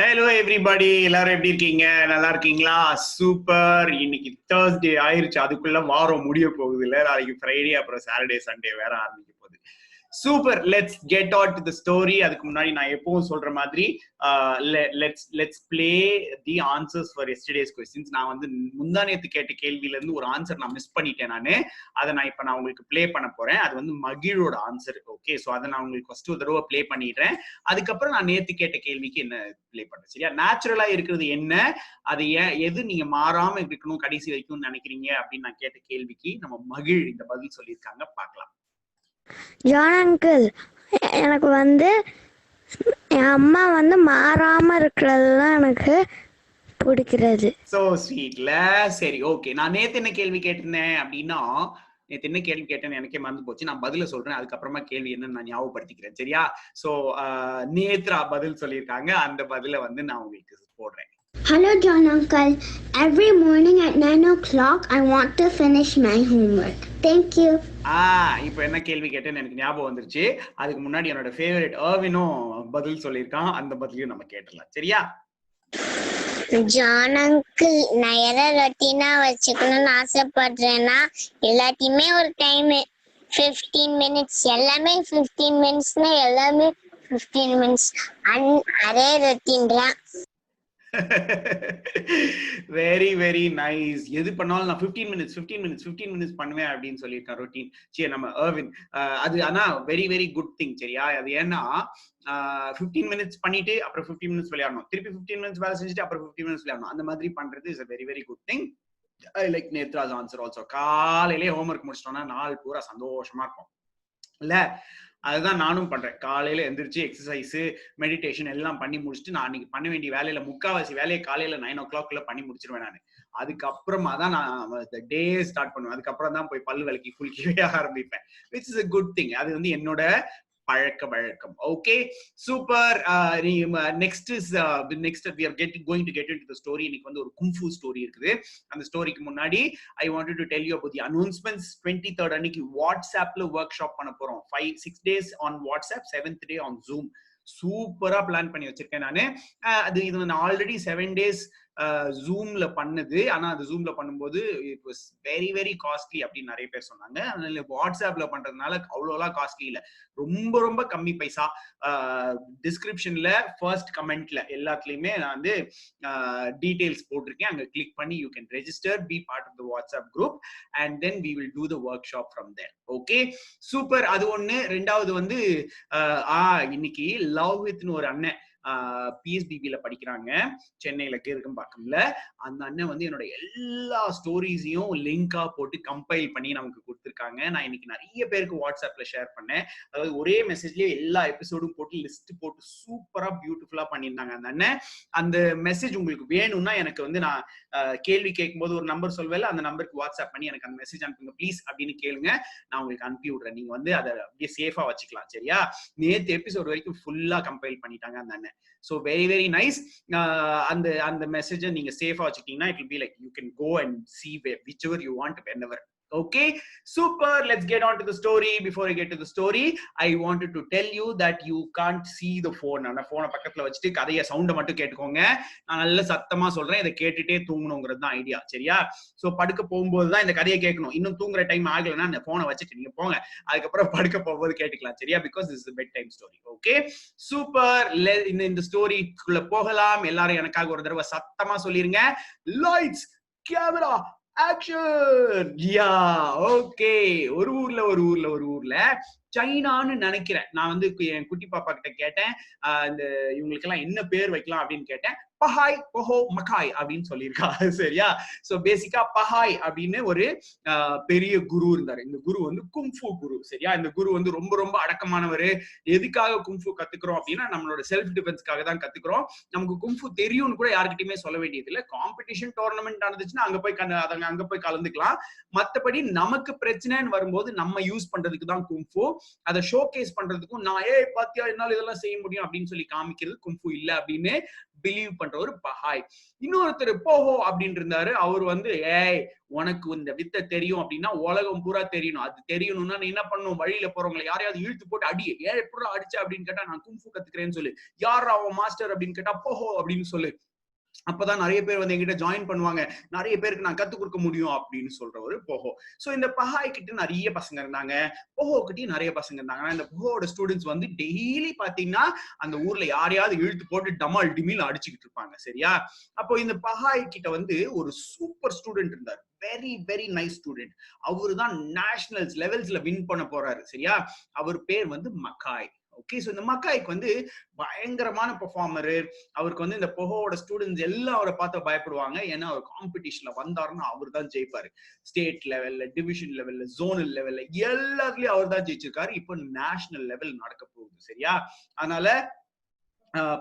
Hello everybody, எல்லாரும் எப்படி இருக்கீங்க? நல்லா இருக்கீங்களா? சூப்பர். இன்னைக்கு தேர்ஸ்டே ஆயிருச்சு. அதுக்குள்ள வாரம் முடிய போகுது இல்ல. நாளைக்கு ஃப்ரைடே, அப்புறம் சாட்டர்டே சண்டே வேற ஆரம்பிக்க போகுது. Super. Let's get on to the story. அதுக்கு முன்னாடி நான் எப்பவும் சொல்ற மாதிரி let's play the answers for yesterday's questions. நான் வந்து முந்தா நேத்து கேட்ட கேள்வியில இருந்து ஒரு ஆன்சர் நான் மிஸ் பண்ணிட்டேன். அதை நான் உங்களுக்கு பிளே பண்ண போறேன். அது வந்து மகிழோட ஆன்சர். ஓகே, ஸோ அதை நான் உங்களுக்கு ஃபர்ஸ்ட் ஒரு தடவை பிளே பண்ணிடுறேன். அதுக்கப்புறம் நான் நேத்து கேட்ட கேள்விக்கு என்ன பிளே பண்றேன். சரியா? நேச்சுரலா இருக்கிறது என்ன, அது எது நீங்க மாறாம இருக்கணும் கடைசி வரைக்கும் நினைக்கிறீங்க அப்படின்னு நான் கேட்ட கேள்விக்கு நம்ம மகிழ் இந்த பதில் சொல்லியிருக்காங்க. பார்க்கலாம். ஜான் அங்கிள், எனக்கு வந்து என் அம்மா வந்து மாறாம இருக்கிறது தான் எனக்கு பிடிக்கிறது. சோ ஸ்வீட்ல. சரி, ஓகே. நான் நேத்து என்ன கேள்வி கேட்டிருந்தேன் அப்படின்னா, நேத்து என்ன கேள்வி கேட்டேன்னு எனக்கே மறந்து போச்சு. நான் பதில சொல்றேன், அதுக்கப்புறமா கேள்வி என்னன்னு நான் ஞாபகப்படுத்திக்கிறேன். சரியா? சோ நேத்ரா பதில் சொல்லியிருக்காங்க. அந்த பதில வந்து நான் உங்களுக்கு போடுறேன். Hello John Uncle. Every morning at 9 o'clock I want to finish my homework. Thank you. இப்போ என்ன கேள்வி கேட்டேன்னு எனக்கு ஞாபகம் வந்துருச்சு. அதுக்கு முன்னாடி என்னோட ஃபேவரட் அர்வினும் பதில் சொல்லியிருக்கான். அந்த பதிலையும் நம்ம கேட்டலாம். சரியா? ஜான் அங்கிள், நான் எதை ரொட்டீனா வச்சுக்கணும்னு ஆசைப்படுறேன்னா எல்லாத்தையுமே ஒரு டைம் 15 மினிட்ஸ், எல்லாமே 15 மினிட்ஸ்னா எல்லாமே 15 மினிட்ஸ், அரே ரொட்டீன் தான். Very very nice. எது பண்ணாலும் நான் 15 மினிட்ஸ் பண்ணுவேன் அப்படின்னு சொல்லியிருக்கேன் ரொட்டீன். சரி, நம்ம அர்வின் அது ஆனா வெரி வெரி குட் திங். சரியா? அது ஏன்னா 15 மினிட்ஸ் பண்ணிட்டு அப்புறம் 15 மினிட்ஸ் விளையாடணும், திருப்பி 15 மினிட்ஸ் வேலை செஞ்சுட்டு அப்புறம் 15 மினிட்ஸ் விளையாடணும். அந்த மாதிரி பண்றது is a very very good thing. I like Nethra's answer also. காலையிலேயே ஹோம்ஒர்க் முடிச்சிட்டோம்னா நாள் பூரா சந்தோஷமா இருக்கும் இல்ல? அதுதான் நானும் பண்றேன். காலையில எந்திரிச்சு எக்ஸசைஸ், மெடிடேஷன் எல்லாம் பண்ணி முடிச்சுட்டு நான் அன்னைக்கு பண்ண வேண்டிய வேலையில முக்காவாசி வேலையை காலையில 9 o'clock பண்ணி முடிச்சிருவேன் நான். அதுக்கப்புறமா தான் நான் டே ஸ்டார்ட் பண்ணுவேன். அதுக்கப்புறம் தான் போய் பல்லு விளக்கி குளிக்கவே ஆரம்பிப்பேன். Which is a good thing. அது வந்து என்னோட பழக்க வழக்கம். Okay, super. Next we are going to get into the story. இன்னைக்கு வந்து ஒரு குங்ஃபூ ஸ்டோரி இருக்குது. அந்த ஸ்டோரிக்கு முன்னாடி I wanted to tell you about the announcements. 23rd அன்னைக்கு வாட்ஸ்அப்ல ஒர்க் ஷாப் பண்ண போறோம். 6 days on WhatsApp, 7th day on Zoom. சூப்பரா பிளான் பண்ணி வச்சிருக்கேன் நானு. இது நான் ஆல்ரெடி 7 days ஜூம்ல பண்ணது. ஆனா அது ஜூம்ல பண்ணும்போது it was very very costly அப்படின்னு நிறைய பேர் சொன்னாங்க. அதனால வாட்ஸ்அப்ல பண்றதுனால அவ்வளோலாம் காஸ்ட்லி இல்லை, ரொம்ப ரொம்ப கம்மி பைசா. டிஸ்கிரிப்ஷன்ல ஃபர்ஸ்ட் கமெண்ட்ல எல்லாத்துலயுமே நான் வந்து டீடைல்ஸ் போட்டிருக்கேன். அங்க கிளிக் பண்ணி you can register, be part of the WhatsApp group and then we will do the workshop from there. Okay, super. அது ஒண்ணு. ரெண்டாவது வந்து இன்னைக்கு லவ் வித்னு ஒரு அண்ணன் பிஎஸ்பிபில படிக்கிறாங்க, சென்னையில கீழ்கம்பாக்கம்ல. அந்த அண்ணன் வந்து என்னோட எல்லா ஸ்டோரிஸையும் லிங்கா போட்டு கம்பைல் பண்ணி நமக்கு கொடுத்துருக்காங்க. நான் இன்னைக்கு நிறைய பேருக்கு வாட்ஸ்அப்ல ஷேர் பண்ணேன். அதாவது ஒரே மெசேஜ்லயே எல்லா எபிசோடும் போட்டு லிஸ்ட் போட்டு சூப்பரா பியூட்டிஃபுல்லா பண்ணியிருந்தாங்க அந்த அண்ணன். அந்த மெசேஜ் உங்களுக்கு வேணும்னா எனக்கு வந்து நான் கேள்வி கேட்கும்போது ஒரு நம்பர் சொல்வேல, அந்த நம்பருக்கு வாட்ஸ்அப் பண்ணி எனக்கு அந்த மெசேஜ் அனுப்புங்க ப்ளீஸ் அப்படின்னு கேளுங்க. நான் உங்களுக்கு அனுப்பி விடுறேன். நீங்க வந்து அதை அப்படியே சேஃபா வச்சுக்கலாம். சரியா? நேத்து எபிசோட் வரைக்கும் ஃபுல்லா கம்பைல் பண்ணிட்டாங்க அந்த அண்ணன். So very very nice. அந்த மெசேஜை நீங்க சேஃபா வச்சுக்கிட்டீங்கன்னா it will be like you can go and see whichever you want whenever. Okay, super. Let's get on to the story. Before I get to the story, I wanted to tell you that you can't see the phone. நான் போனை பக்கத்துல வச்சுட்டு கதைய சவுண்டை மட்டும் கேட்டுக்கோங்க. நான் நல்ல சத்தமா சொல்றேன், இதை கேட்டுட்டே தூங்கணுங்கிறது தான் ஐடியா. சரியா? சோ படுக்க போகும்போது தான் இந்த கதையை கேட்கணும். இன்னும் தூங்குற டைம் ஆகலைன்னா இந்த போனை வச்சுட்டு நீங்க போங்க, அதுக்கப்புறம் படுக்க போகும்போது கேட்டுக்கலாம். சரியா? Because this is a bedtime story. Okay, super. இந்த ஸ்டோரிக்குள்ள போகலாம். எல்லாரும் எனக்காக ஒரு தடவை சத்தமா சொல்லிருங்க. Lights, camera, action. Yeah, okay. ஒரு ஊர்ல சைனான்னு நினைக்கிறேன். நான் வந்து என் குட்டி பாப்பா கிட்ட கேட்டேன், இந்த இவங்களுக்கு எல்லாம் என்ன பேர் வைக்கலாம் அப்படின்னு கேட்டேன். பஹாய், பொஹோ, மக்காய் அப்படின்னு சொல்லியிருக்கா. சரியா? சோ பேசிக்கா பஹாய் அப்படின்னு ஒரு பெரிய குரு இருந்தாரு. இந்த குரு வந்து குங்ஃபூ குரு. சரியா? இந்த குரு வந்து ரொம்ப ரொம்ப அடக்கமானவர். எதுக்காக குங்ஃபூ கத்துக்கிறோம் அப்படின்னா நம்மளோட செல்ஃப் டிஃபென்ஸ்க்காக தான் கத்துக்கிறோம். நமக்கு குங்ஃபூ தெரியும்னு கூட யாருக்கிட்டையுமே சொல்ல வேண்டியது இல்லை. காம்படிஷன் டோர்னமெண்ட் நடந்துச்சுன்னா அங்க போய் கலந்துக்கலாம். மத்தபடி நமக்கு பிரச்சனைன்னு வரும்போது நம்ம யூஸ் பண்றதுக்கு தான் குங்ஃபூ. அதை ஷோகேஸ் பண்றதுக்கும் நான் பாத்தியா என்னால இதெல்லாம் செய்ய முடியும் அப்படின்னு சொல்லி காமிக்கிறது கும்ஃபு இல்ல அப்படின்னு பிலீவ் பண்ற ஒரு பஹாய். இன்னொருத்தர் போஹோ அப்படின்னு இருந்தாரு. அவர் வந்து உனக்கு இந்த வித்தை தெரியும் அப்படின்னா உலகம் பூரா தெரியணும். அது தெரியணும்னா நீ என்ன பண்ணணும், வழியில போறவங்களை யாரையாவது இழுத்து போட்டு அடி. எப்படி அடிச்ச அப்படின்னு கேட்டா நான் கும்ஃபு கத்துக்கிறேன்னு சொல்லு. யார் அவன் மாஸ்டர் அப்படின்னு கேட்டா போஹோ அப்படின்னு சொல்லு. அப்பதான் நிறைய பேர் வந்து எங்கிட்ட ஜாயின் பண்ணுவாங்க, நிறைய பேருக்கு நான் கத்து கொடுக்க முடியும் அப்படின்னு சொல்ற ஒரு போஹோ. சோ இந்த பஹாய் கிட்ட நிறைய பசங்க இருந்தாங்க, போஹோ கிட்டயும் நிறைய பசங்க இருந்தாங்க. ஆனா இந்த போஹோட ஸ்டூடெண்ட்ஸ் வந்து டெய்லி பாத்தீங்கன்னா அந்த ஊர்ல யாரையாவது இழுத்து போட்டு டமால் டிமில் அடிச்சுக்கிட்டு இருப்பாங்க. சரியா? அப்போ இந்த பஹாய் கிட்ட வந்து ஒரு சூப்பர் ஸ்டூடெண்ட் இருந்தார், வெரி வெரி நைஸ் ஸ்டூடெண்ட். அவரு தான் நேஷனல்ஸ் லெவல்ஸ்ல வின் பண்ண போறாரு. சரியா? அவர் பேர் வந்து மக்காய். ஓகே, சோ இந்த மக்காய்க்கு வந்து பயங்கரமான பெர்ஃபார்மரு. அவருக்கு வந்து இந்த போஹோட ஸ்டூடெண்ட்ஸ் எல்லாம் அவரை பார்த்து பயப்படுவாங்க. ஏன்னா அவர் காம்படிஷன்ல வந்தாருன்னா அவர் தான் ஜெயிப்பாரு. ஸ்டேட் லெவல்ல, டிவிஷன் லெவல்ல, ஜோனல் லெவல்ல எல்லாத்துலயும் அவர் தான் ஜெயிச்சிருக்காரு. இப்போ நேஷனல் லெவல் நடக்க போகுது. சரியா? அதனால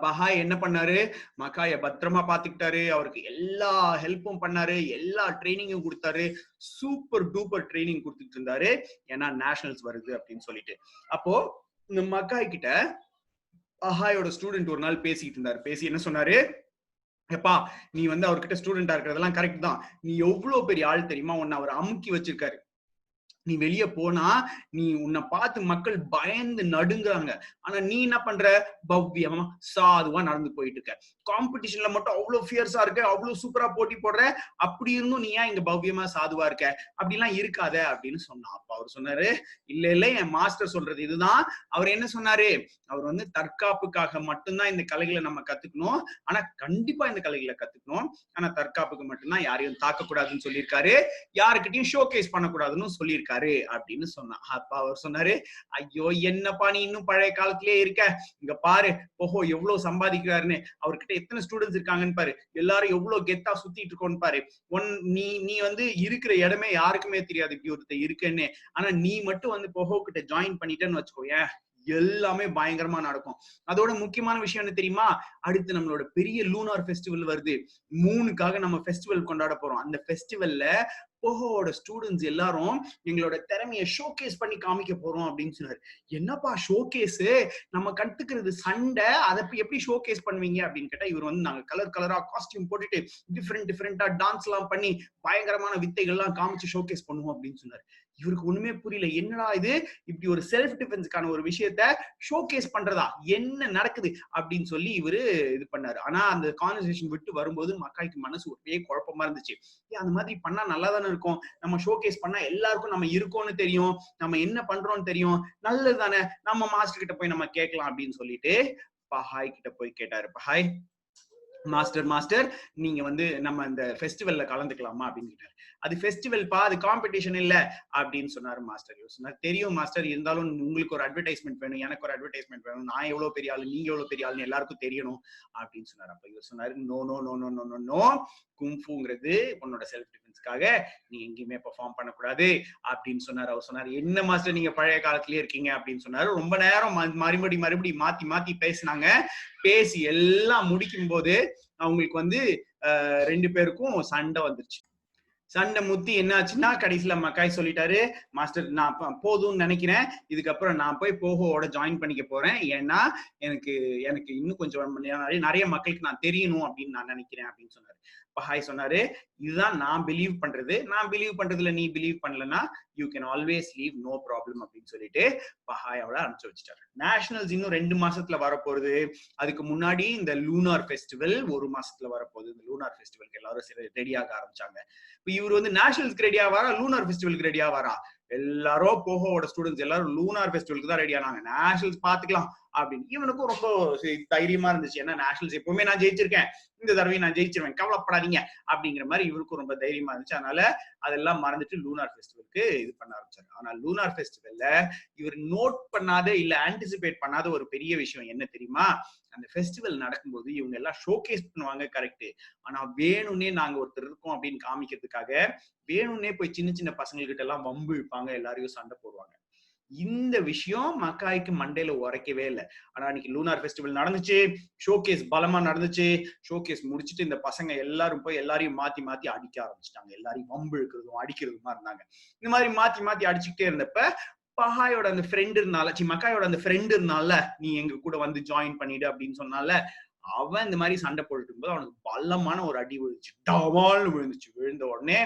பஹாய் என்ன பண்ணாரு, மக்காய பத்திரமா பாத்துக்கிட்டாரு, அவருக்கு எல்லா ஹெல்ப்பும் பண்ணாரு, எல்லா ட்ரைனிங்கும் கொடுத்தாரு, சூப்பர் டூப்பர் ட்ரைனிங் கொடுத்துட்டு இருந்தாரு. ஏன்னா நேஷனல்ஸ் வருது அப்படின்னு சொல்லிட்டு. அப்போ இந்த மக்காய் கிட்ட பஹாயோட ஸ்டூடெண்ட் ஒரு நாள் பேசிட்டு இருந்தாரு. பேசி என்ன சொன்னாரு, எப்பா நீ வந்து அவர்கிட்ட ஸ்டூடெண்டா இருக்கிறதெல்லாம் கரெக்ட் தான், நீ எவ்வளவு பெரிய ஆள் தெரியுமா, உன்னை அவர் அமுக்கி வச்சிருக்காரு. நீ வெளியே போனா நீ உன்னை பார்த்து மக்கள் பயந்து நடுங்குறாங்க. ஆனா நீ என்ன பண்ற, பவ்யமா சாதுவா நடந்து போயிட்டு இருக்க. காம்படிஷன்ல மட்டும் அவ்வளவு ஃபியர்ஸா இருக்க, அவ்வளவு சூப்பரா போட்டி போடுற. அப்படி இருந்தும் நீ ஏன் இங்க பவ்யமா சாதுவா இருக்க, அப்படிலாம் இருக்காத அப்படின்னு சொன்னா. அப்ப அவர் சொன்னாரு, இல்ல என் மாஸ்டர் சொல்றது இதுதான். அவர் என்ன சொன்னாரு, அவர் வந்து தற்காப்புக்காக மட்டும்தான் இந்த கலைகளை நம்ம கத்துக்கணும். ஆனா கண்டிப்பா இந்த கலைகளை கத்துக்கணும். ஆனா தற்காப்புக்கு மட்டும்தான் யாரையும் தாக்க கூடாதுன்னு சொல்லியிருக்காரு, யாருக்கிட்டையும் ஷோகேஸ் பண்ணக்கூடாதுன்னு சொல்லியிருக்காரு அப்படின்னு சொன்னா. அப்ப அவர் சொன்னாரு, ஐயோ என்னப்பா நீ இன்னும் பழைய காலத்திலேயே இருக்க, இங்க பாரு போஹோ எவ்வளவு சம்பாதிக்கிறாருன்னு, அவர்கிட்ட எத்தனை ஸ்டூடெண்ட்ஸ் இருக்காங்கன்னு பாரு, எல்லாரும் எவ்வளவு கெத்தா சுத்திட்டு இருக்கோன்னு பாரு. நீ வந்து இருக்கிற இடமே யாருக்குமே தெரியாது இப்படி ஒருத்தர் இருக்குன்னு. ஆனா நீ மட்டும் வந்து போஹோ கிட்ட ஜாயின் பண்ணிட்டேன்னு வச்சுக்கோயேன், எல்லாமே பயங்கரமா நடக்கும். அதோட முக்கியமான விஷயம் என்ன தெரியுமா, அடுத்து நம்மளோட பெரிய லூனார் ஃபெஸ்டிவல் வருது. மூணுக்காக நம்ம ஃபெஸ்டிவல் கொண்டாட போறோம். அந்த ஃபெஸ்டிவல்ல போஹோட ஸ்டூடெண்ட்ஸ் எல்லாரும் எங்களோட திறமையை ஷோகேஸ் பண்ணி காமிக்க போறோம் அப்படின்னு சொன்னாரு. என்னப்பா ஷோகேஸ், நம்ம கத்துக்கிறது சண்டை, அதை எப்படி ஷோகேஸ் பண்ணுவீங்க அப்படின்னு கேட்டா, இவர் வந்து நாங்க கலர் கலரா காஸ்டியூம் போட்டுட்டு டிஃப்ரெண்டா டான்ஸ் எல்லாம் பண்ணி பயங்கரமான வித்தைகள் எல்லாம் காமிச்சு ஷோகேஸ் பண்ணுவோம் அப்படின்னு சொன்னாரு. இவருக்கு ஒண்ணுமே புரியல, என்னடா இது, இப்படி ஒரு செல்ஃப் டிஃபென்ஸ்க்கான ஒரு விஷயத்த ஷோகேஸ் பண்றதா, என்ன நடக்குது அப்படின்னு சொல்லி இவரு இது பண்ணாரு. ஆனா அந்த கான்வர்சேஷன் விட்டு வரும்போது மக்காய்க்கு மனசு ஒரே குழப்பமா இருந்துச்சு. அந்த மாதிரி பண்ணா நல்லா தானே இருக்கும், நம்ம ஷோகேஸ் பண்ணா எல்லாருக்கும் நம்ம இருக்கோம்னு தெரியும், நம்ம என்ன பண்றோம்னு தெரியும், நல்லது தானே, நம்ம மாஸ்டர் கிட்ட போய் நம்ம கேட்கலாம் அப்படின்னு சொல்லிட்டு பஹாய் கிட்ட போய் கேட்டாரு. பஹாய், மாஸ்டர் நீங்க வந்து நம்ம இந்த ஃபெஸ்டிவல்ல கலந்துக்கலாமா அப்படின்னு கேட்டாரு. அது ஃபெஸ்டிவல் பா, அது காம்படிஷன் இல்ல அப்படின்னு சொன்னாரு மாஸ்டர். சொன்னார், தெரியும் மாஸ்டர், இருந்தாலும் உங்களுக்கு ஒரு அட்வர்டைஸ்மெண்ட் வேணும், எனக்கு ஒரு அட்வர்டைஸ்மெண்ட் வேணும், நான் எவ்வளவு பெரிய ஆளு, நீங்க எவ்வளவு பெரிய ஆளுன்னு எல்லாருக்கும் தெரியணும் அப்படின்னு சொன்னாரு. அப்ப இவர் சொன்னாரு, no no no no no no, கும்ஃபுங்கிறது உன்னோட செல்ஃப் டிஃபென்ஸ்க்காக, நீ எங்கேயுமே பெர்ஃபார்ம் பண்ணக்கூடாது அப்படின்னு சொன்னாரு. அவர் சொன்னாரு, என்ன மாஸ்டர் நீங்க பழைய காலத்திலேயே இருக்கீங்க அப்படின்னு சொன்னாரு. ரொம்ப நேரம் மறுபடி மாத்தி பேசினாங்க. பேசி எல்லாம் முடிக்கும் போது அவங்களுக்கு வந்து 2 பேருக்கும் சண்டை வந்துருச்சு. சண்டை முத்தி என்ன ஆச்சுன்னா, கடைசியில மக்காய் சொல்லிட்டாரு, மாஸ்டர் நான் போதும்னு நினைக்கிறேன், இதுக்கப்புறம் நான் போய் போஹோவோட ஜாயின் பண்ணிக்க போறேன், ஏன்னா எனக்கு இன்னும் கொஞ்சம் நிறைய மக்களுக்கு நான் தெரியணும் அப்படின்னு நான் நினைக்கிறேன் அப்படின்னு சொன்னாரு. பஹாய் சொன்னாரு, இதுதான் நான் பிலீவ் பண்றது, நான் பிலீவ் பண்றதுல நீ பிலீவ் பண்ணலன்னா you can always leave, no problem அப்படின்னு சொல்லிட்டு பஹாய் அவளை அனுப்பிச்சு வச்சுட்டாரு. நேஷனல்ஸ் இன்னும் 2 மாசத்துல வரப்போகுது. அதுக்கு முன்னாடி இந்த லூனார் ஃபெஸ்டிவல் 1 மாசத்துல வரப்போகுது. இந்த லூனார் ஃபெஸ்டிவலுக்கு எல்லாரும் ரெடியாக ஆரம்பிச்சாங்க. இப்ப இவர் வந்து நேஷனல்ஸ்க்கு ரெடியா வாரா, லூனார் ஃபெஸ்டிவலுக்கு ரெடியா வாரா? எல்லாரும் போஹோவோட ஸ்டூடெண்ட்ஸ் எல்லாரும் லூனார் ஃபெஸ்டிவலுக்கு தான் ரெடி ஆனாங்க. நேஷனல்ஸ் பாத்துக்கலாம் அப்படின்னு. இவனுக்கும் ரொம்ப தைரியமா இருந்துச்சு, ஏன்னா நேஷனல்ஸ் எப்பவுமே நான் ஜெயிச்சிருக்கேன், இந்த தடவையும் நான் ஜெயிச்சிருவேன், கவலைப்படாதீங்க அப்படிங்கிற மாதிரி இவருக்கும் ரொம்ப தைரியமா இருந்துச்சு. அதனால அதெல்லாம் மறந்துட்டு லூனார் ஃபெஸ்டிவலுக்கு இது பண்ண ஆரம்பிச்சாரு. ஆனா லூனார் ஃபெஸ்டிவல்ல இவர் நோட் பண்ணாத இல்ல ஆன்டிசிபேட் பண்ணாத ஒரு பெரிய விஷயம் என்ன தெரியுமா, அந்த ஃபெஸ்டிவல் நடக்கும்போது இவங்க எல்லாம் ஷோகேஸ் பண்ணுவாங்க, கரெக்ட். ஆனா வேணும்னே நாங்க ஒருத்தர் இருக்கோம் அப்படின்னு காமிக்கிறதுக்காக வேணும்னே போய் சின்ன பசங்கள்கிட்ட எல்லாம் வம்பு இழுப்பாங்க, எல்லாரையும் சண்டை போடுவாங்க. இந்த விஷயம் மக்காய்க்கு மண்டையில உரைக்கவே இல்லை. ஆனா அன்னைக்கு லூனார் ஃபெஸ்டிவல் நடந்துச்சு, ஷோகேஸ் பலமா நடந்துச்சு. ஷோகேஸ் முடிச்சுட்டு இந்த பசங்க எல்லாரும் போய் எல்லாரையும் மாத்தி அடிக்க ஆரம்பிச்சிட்டாங்க. எல்லாரையும் வம்பு இழுக்கிறதும் அடிக்கிறதுமா இருந்தாங்க. இந்த மாதிரி மாத்தி அடிச்சுக்கிட்டே இருந்தப்ப பஹாயோட அந்த ஃப்ரெண்ட் இருந்தால மக்காயோட அந்த ஃப்ரெண்ட் இருந்தால நீ எங்க கூட வந்து ஜாயின் பண்ணிடு அப்படின்னு சொன்னால, அவன் இந்த மாதிரி சண்டை போட்டுட்டு இருக்கும்போது அவனுக்கு பலமான ஒரு அடி விழுந்துச்சு. டவால்னு விழுந்துச்சு. விழுந்த உடனே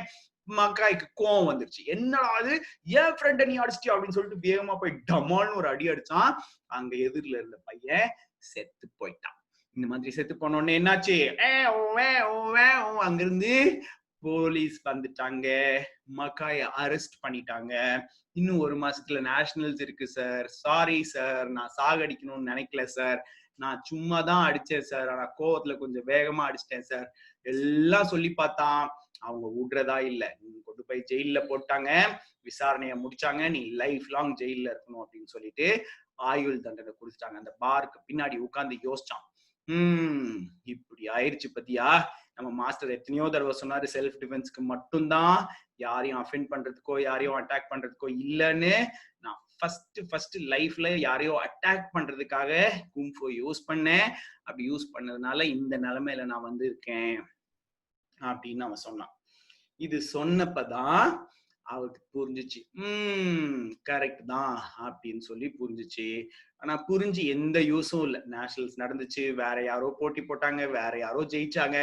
மக்காய்க்கு கோவம் வந்துருச்சு. என்னடா அது, ஏன் ஃப்ரெண்ட நீ அடிச்சிட்டியா அப்படின்னு சொல்லிட்டு வேகமா போய் டமால்னு ஒரு அடி அடிச்சான். அங்க எதிரில இருந்த பையன் செத்து போயிட்டான். இந்த மாதிரி செத்து போன உடனே என்னாச்சு, அங்கிருந்து போலீஸ் வந்துட்டாங்க, மக்காய அரெஸ்ட் பண்ணிட்டாங்க. இன்னும் 1 மாசத்துல நேஷனல்ஸ் இருக்கு சார், சாரி சார், நான் சாகடிக்கணும்னு நினைக்கல சார், நான் சும்மா தான் அடிச்சேன் சார், ஆனா கோவத்துல கொஞ்சம் வேகமா அடிச்சிட்டேன் சார் எல்லாம் சொல்லி பார்த்தான். அவங்க விடுறதா இல்ல, கொண்டு போய் ஜெயில போட்டாங்க, விசாரணைய முடிச்சாங்க, நீ லைஃப் லாங் ஜெயில இருக்கணும் அப்படின்னு சொல்லிட்டு ஆயுள் தண்டனை கொடுத்துட்டாங்க. அந்த பாருக்கு பின்னாடி உட்கார்ந்து யோசிச்சான், இப்படி ஆயிடுச்சு பத்தியா. நம்ம மாஸ்டர் எத்தனையோ தடவை சொன்னாரு, செல்ஃப் டிஃபென்ஸ்க்கு மட்டும்தான், யாரையும் அஃபெண்ட் பண்றதுக்கோ யாரையும் அட்டாக் பண்றதுக்கோ இல்லைன்னு. நான் ஃபர்ஸ்ட் லைஃப்ல யாரையோ அட்டாக் பண்றதுக்காக குங்ஃபூ யூஸ் பண்ணேன். அப்படி யூஸ் பண்ணதுனால இந்த நிலைமையில நான் வந்து இருக்கேன் அப்படின்னு அவன் சொன்னான். இது சொன்னப்பதான் அவருக்கு புரிஞ்சிச்சு, கரெக்ட் தான் அப்படின்னு சொல்லி புரிஞ்சிச்சு. ஆனா புரிஞ்சு எந்த யூஸும் இல்லை. நேஷனல்ஸ் நடந்துச்சு, வேற யாரோ போட்டி போட்டாங்க, வேற யாரோ ஜெயிச்சாங்க,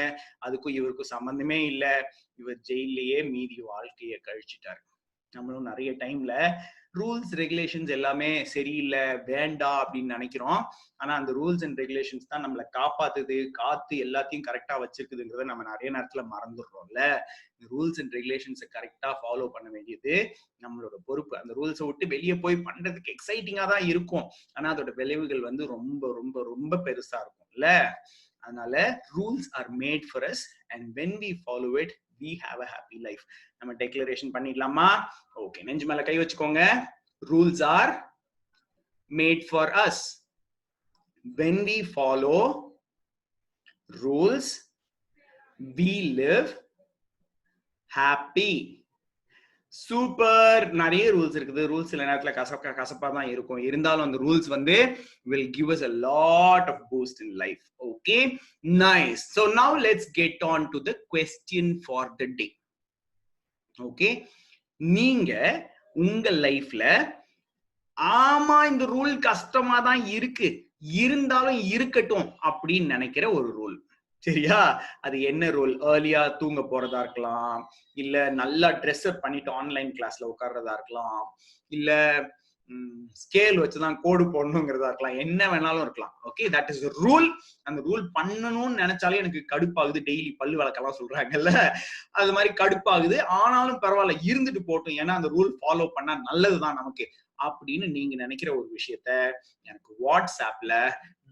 அதுக்கும் இவருக்கும் சம்பந்தமே இல்லை. இவர் ஜெயிலேயே மீதி வாழ்க்கைய கழிச்சிட்டாரு. நம்மளும் நிறைய டைம்ல ரூல்ஸ் ரெகுலேஷன்ஸ் எல்லாமே சரியில்லை, வேண்டாம் அப்படின்னு நினைக்கிறோம். ஆனா அந்த ரூல்ஸ் அண்ட் ரெகுலேஷன்ஸ் தான் நம்மளை காப்பாத்துது, காத்து எல்லாத்தையும் கரெக்டா வச்சிருக்குதுங்கிறத நம்ம நிறைய நேரத்துல மறந்துடுறோம்ல. ரூல்ஸ் அண்ட் ரெகுலேஷன்ஸை கரெக்டா ஃபாலோ பண்ண வேண்டியது நம்மளோட பொறுப்பு. அந்த ரூல்ஸை விட்டு வெளியே போய் பண்றதுக்கு எக்ஸைட்டிங்கா தான் இருக்கும், ஆனா அதோட விளைவுகள் வந்து ரொம்ப ரொம்ப ரொம்ப பெருசா இருக்கும்ல. அதனால rules are made for us and when we follow it we have a happy life. நம்ம டெக்ளரேஷன் பண்ணிடலாமா? ஓகே, நெஞ்சு மேல கை வச்சுக்கோங்க. Rules are made for us. when we follow rules we live happy. Super. நிறைய ரூல்ஸ் இருக்குது. Rules சில நேரத்துல கசப்பா தான் இருக்கும், இருந்தாலும் அந்த ரூல்ஸ் வந்து will give us a lot of boost in life. Okay, nice. So now let's get on to the question for the day. Okay, நீங்க உங்க லைஃப்ல ஆமா இந்த ரூல் கஷ்டமா தான் இருக்கு, இருந்தாலும் இருக்கட்டும் அப்படின்னு நினைக்கிற ஒரு ரூல், சரியா? அது என்ன ரூல்? ஏர்லியா தூங்க போறதா இருக்கலாம், இல்ல நல்லா ட்ரெஸ் அப் பண்ணிட்டு ஆன்லைன் கிளாஸ்ல உட்கார்றதா இருக்கலாம், இல்ல ஸ்கேல் வச்சுதான் கோடு போடணுங்கிறதா இருக்கலாம், என்ன வேணாலும் இருக்கலாம். Okay, that is rule. அந்த ரூல் பண்ணணும்னு நினைச்சாலே எனக்கு கடுப்பாகுது. டெய்லி பல்லு வளர்க்கலாம் சொல்றாங்கல்ல, அது மாதிரி கடுப்பாகுது. ஆனாலும் பரவாயில்ல, இருந்துட்டு போட்டும், ஏன்னா அந்த ரூல் ஃபாலோ பண்ணா நல்லதுதான் நமக்கு அப்படின்னு நீங்க நினைக்கிற ஒரு விஷயத்த எனக்கு வாட்ஸ்அப்ல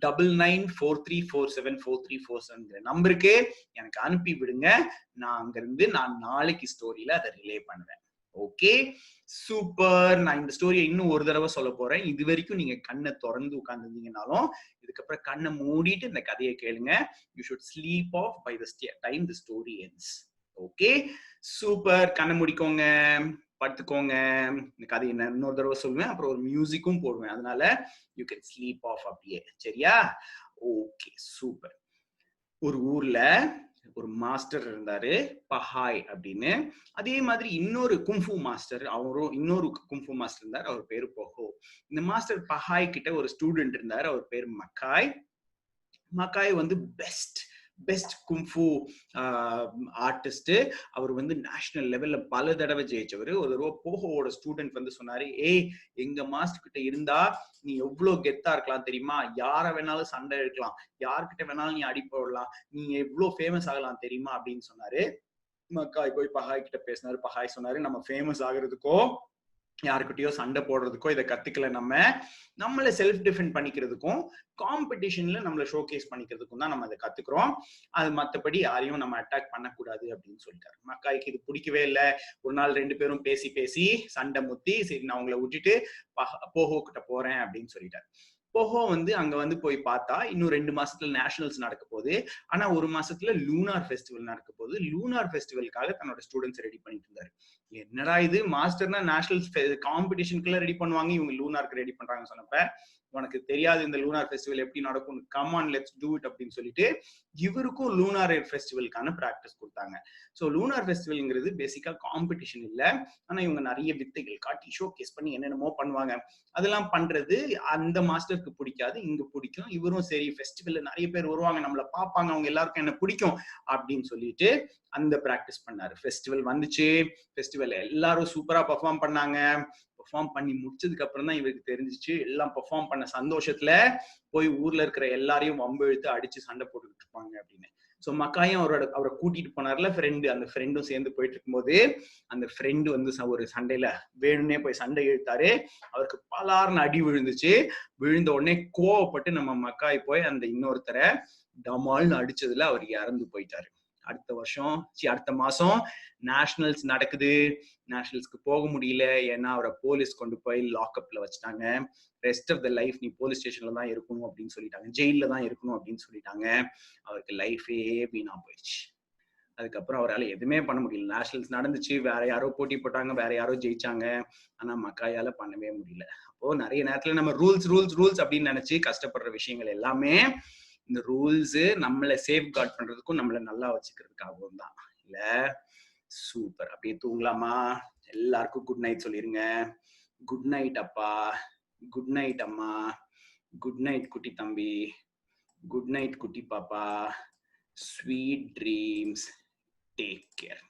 9943474347 நம்பருக்கு எனக்கு அனுப்பி விடுங்க. நான் அங்கிருந்து நாளைக்கு ஸ்டோரியில அதை ரிலே பண்ணுவேன். Okay, super. நான் இந்த ஸ்டோரியை இன்னும் ஒரு தடவை சொல்ல போறேன். இது வரைக்கும் நீங்க கண்ணை திறந்து உட்கார்ந்துருந்தீங்கனாலும் இதுக்கப்புறம் கண்ணை மூடிட்டு இந்த கதையை கேளுங்க. You should sleep off by the time the story ends. Okay, super. கண்ணை முடிக்கோங்க, படுத்துக்கோங்க. இந்த கதையை நான் இன்னொரு தடவை சொல்லுவேன், அப்புறம் ஒரு மியூசிக்கும் போடுவேன், அதனால யூ கேன் ஸ்லீப் ஆஃப் அப்படியே, சரியா? Okay, super. ஒரு ஊர்ல ஒரு மாஸ்டர் இருந்தாரு, பஹாய் அப்படின்னு. அதே மாதிரி இன்னொரு குங்ஃபூ மாஸ்டர், இன்னொரு குங்ஃபூ மாஸ்டர் இருந்தார், அவர் பேரு பொஹோ. இந்த மாஸ்டர் பஹாய் கிட்ட ஒரு ஸ்டூடெண்ட் இருந்தார், அவர் பேரு மக்காய். மக்காய் வந்து பெஸ்ட் குங்ஃபூ ஆர்டிஸ்ட். அவர் வந்து நேஷனல் லெவல்ல பல தடவை ஜெயிச்சவர். ஒரு தடவை போஹோவோட ஸ்டூடெண்ட் வந்து சொன்னாரு, எங்க மாஸ்டர் கிட்ட இருந்தா நீ எவ்வளவு கெத்தா இருக்கலாம் தெரியுமா, யார வேணாலும் சண்டை எடுக்கலாம், யார்கிட்ட வேணாலும் நீ அடி போடலாம், நீ எவ்வளவு ஃபேமஸ் ஆகலாம் தெரியுமா அப்படின்னு சொன்னாரு. மக்காய் போய் பஹாய் கிட்ட பேசினாரு. பஹாய் சொன்னாரு, நம்ம ஃபேமஸ் ஆகுறதுக்கோ யாருக்கிட்டயோ சண்டை போடுறதுக்கோ இதை கத்துக்கல, நம்மளை செல்ஃப் டிஃபெண்ட் பண்ணிக்கிறதுக்கும் காம்படிஷன்ல நம்மளை ஷோகேஸ் பண்ணிக்கிறதுக்கும் தான் நம்ம அதை கத்துக்கிறோம். அது மத்தபடி யாரையும் நம்ம அட்டாக் பண்ணக்கூடாது அப்படின்னு சொல்லிட்டாரு. மக்காய்க்கு இது பிடிக்கவே இல்லை. ஒரு நாள் 2 பேரும் பேசி சண்டை முத்தி, சரி நான் உங்களை விட்டுட்டு போஹோ கிட்ட போறேன் அப்படின்னு சொல்லிட்டாரு. போஹோ வந்து அங்க வந்து போய் பார்த்தா இன்னும் 2 மாசத்துல நேஷனல்ஸ் நடக்க போகுது. ஆனா 1 மாசத்துல லூனார் ஃபெஸ்டிவல் நடக்க போகுது. லூனார் ஃபெஸ்டிவலுக்காக தன்னோட ஸ்டூடெண்ட்ஸ் ரெடி பண்ணிட்டு இருந்தாரு. என்னடா இது, மாஸ்டர்னா நேஷனல்ஸ் காம்படிஷனுக்குள்ள ரெடி பண்ணுவாங்க, இவங்க லூனாருக்கு ரெடி பண்றாங்கன்னு சொன்னப்ப, உனக்கு தெரியாது இந்த லூனார் ஃபெஸ்டிவல் எப்படி நடக்கும், come on let's do it அப்படின்னு சொல்லிட்டு இவருக்கும் லூனார் ஃபெஸ்டிவலுக்கான பிராக்டிஸ் கொடுத்தாங்க. ஸோ லூனார் ஃபெஸ்டிவல்ங்கிறது பேசிக்கா காம்படிஷன் இல்ல, ஆனா இவங்க நிறைய வித்தைகள் காட்டி ஷோ கேஸ் பண்ணி என்னென்னமோ பண்ணுவாங்க. அதெல்லாம் பண்றது அந்த மாஸ்டருக்கு பிடிக்காது, இங்க பிடிக்கும். இவரும் சரி ஃபெஸ்டிவல்ல நிறைய பேர் வருவாங்க, நம்மள பார்ப்பாங்க, அவங்க எல்லாருக்கும் என்ன பிடிக்கும் அப்படின்னு சொல்லிட்டு அந்த பிராக்டிஸ் பண்ணாரு. ஃபெஸ்டிவல் வந்துச்சு, ஃபெஸ்டிவல் எல்லாரும் சூப்பரா பெர்ஃபார்ம் பண்ணாங்க. பெர்ஃபார்ம் பண்ணி முடிச்சதுக்கு அப்புறம் தான் இவருக்கு தெரிஞ்சிச்சு, எல்லாம் பெர்ஃபார்ம் பண்ண சந்தோஷத்துல போய் ஊர்ல இருக்கிற எல்லாரையும் வம்பு இழுத்து அடிச்சு சண்டை போட்டுக்கிட்டு இருப்பாங்க அப்படின்னு. ஸோ மக்காயும் அவரை கூட்டிட்டு போனார்ல ஃப்ரெண்டு, அந்த ஃப்ரெண்டும் சேர்ந்து போயிட்டு இருக்கும்போது அந்த ஃப்ரெண்டு வந்து ஒரு சண்டையில வேணும்னே போய் சண்டை இழுத்தாரு. அவருக்கு பலார்னு அடி விழுந்துச்சு. விழுந்த உடனே கோவப்பட்டு நம்ம மக்காய் போய் அந்த இன்னொருத்தரை டமால்னு அடிச்சதுல அவர் இறந்து போயிட்டாரு. அடுத்த மாசம் நேஷனல்ஸ் நடக்குது. நேஷனல்ஸ்க்கு போக முடியல, ஏன்னா அவரை போலீஸ் கொண்டு போய் லாக்அப்ல வச்சுட்டாங்க. ரெஸ்ட் ஆஃப் த லைஃப் நீ போலீஸ் ஸ்டேஷன்ல தான் இருக்கணும் அப்படின்னு சொல்லிட்டாங்க, ஜெயில தான் இருக்கணும் அப்படின்னு சொல்லிட்டாங்க. அவருக்கு லைஃபே வீணா போயிடுச்சு. அதுக்கப்புறம் அவரால் எதுவுமே பண்ண முடியல. நேஷனல்ஸ் நடந்துச்சு, வேற யாரோ போட்டி போட்டாங்க, வேற யாரோ ஜெயிச்சாங்க, ஆனா மக்காயால பண்ணவே முடியல. அப்போ நிறைய நேரத்துல நம்ம ரூல்ஸ் ரூல்ஸ் ரூல்ஸ் அப்படின்னு நினைச்சு கஷ்டப்படுற விஷயங்கள் எல்லாமே இந்த ரூல்ஸ் நம்மளை சேஃப் கார்ட் பண்றதுக்கும் நம்மளை நல்லா வச்சுக்கிறதுக்காகவும் தான். இல்ல சூப்பர். அப்படியே தூங்கலாமா? எல்லாருக்கும் குட் நைட் சொல்லிருங்க. குட் நைட் அப்பா, குட் நைட் அம்மா, குட் நைட் குட்டி தம்பி, குட் நைட் குட்டி பாப்பா. Sweet dreams. Take care.